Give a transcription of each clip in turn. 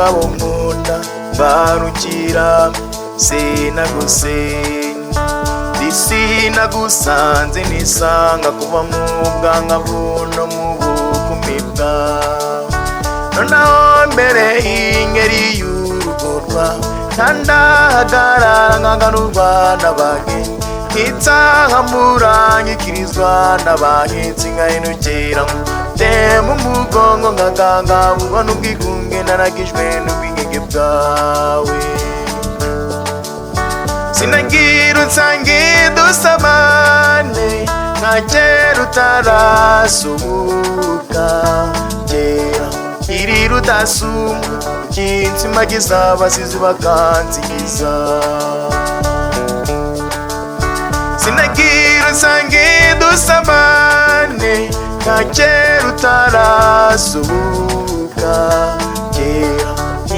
mugabo nkunda mbarukira sinagusenya sinagusanze nisanga kuba mu bwanwa buno mu bukumi bwawe noneho mbere y'ingeri y'urugo rwawe ntandahagarara nkanganurwa n'abagenzi nkitsahamura nkikirizwa n'abahetsi ngahenukira mutema umugongo nkaganga ubona ubwigunge naragijwe n'ubwigenge bwawe sinagira unsange dusabane nka kera utarasuhuka kera iri rudasumba ukinsimagiza abasizi bakanzigiza sinagira unsange dusabane nka kera utarasuhuka kera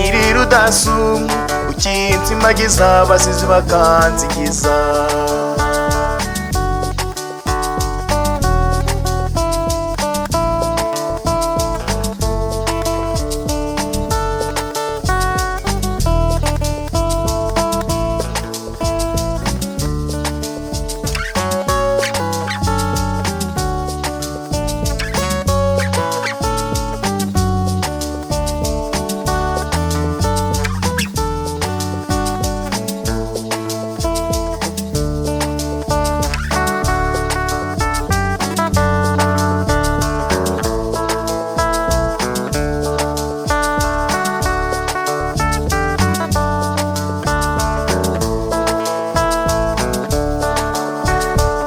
iri rudasumba ukinsimagiza abasizi bakanzigiza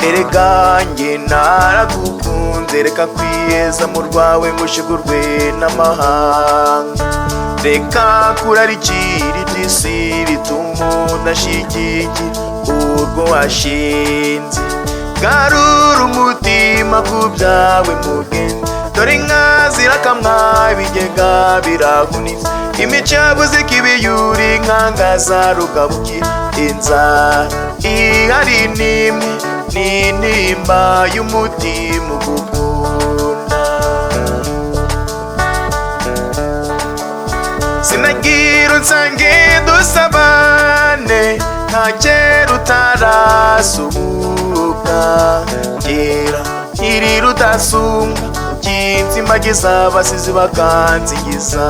erega njye naragukunze reka kwiyeza mu rwawe ngushigurwe n'amahanga reka kurarikira iby'isi bituma udashigikira urwo washinze garura umutima ku byawe mugenzi dore inka zirakamwa ibigega birahunitse imico yabuze ikibiyuri nkangaza rugabukira inzara ihari n'imwe n'intimba y'umutima ugukunda sinagira unsange dusabane nka kera utarasuhuka kera iri rudasumba ukinsimagiza abasizi bakanzigiza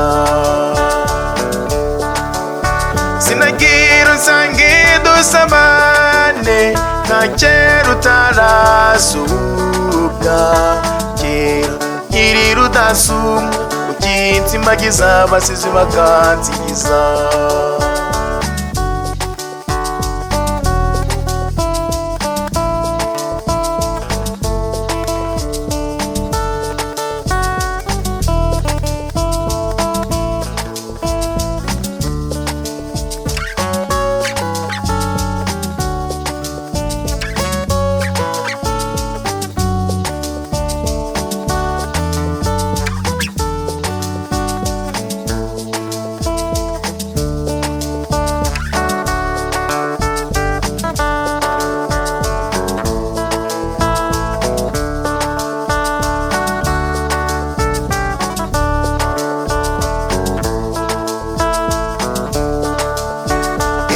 sinagira unsange dusabane nka kera utarasuhuka kera iri rudasumba ukinsimagiza abasizi bakanzigiza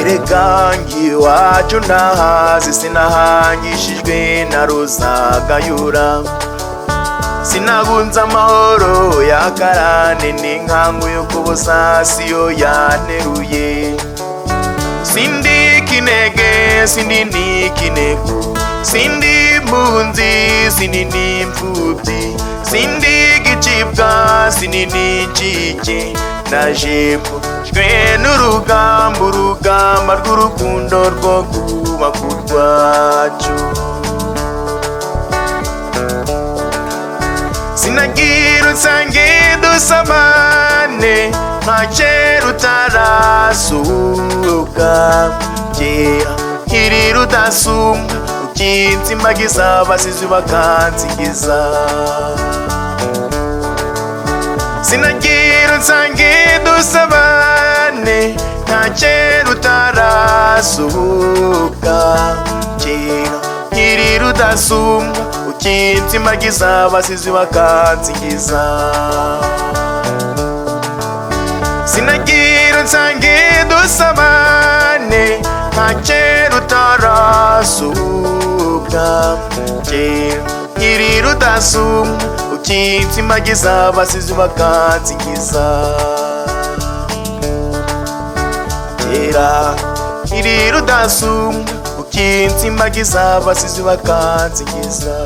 erega iwacu nahazi sinahangishijwe na ruzagayura sinahunze amahoro y'akarande n'inkangu yo kubusa siyo yanteruye sindi kinege sindi n'ikinego sindi impunzi sindi n'imfubyi sindi gicibwa sindi n'icike naje mbujwe n'urugamba rw'urukundo rwo kubaka urwacu sinagira unsange dusabane nka kera utarasuhuka kera iri rudasumba ukinsimagiza abasizi bakanzigiza sinagira unsange dusabane nka kera utarasuhuka kera iri rudasumba ukinsimagiza abasizi bakanzigiza sinagira nsange dusabane nka kera utarasuka. Kera nkiri rudasumbwa ukinsimagiza abasizi bakansingiza. Kera nkiri rudasumbwa ukinsimagiza abasizi bakansingiza.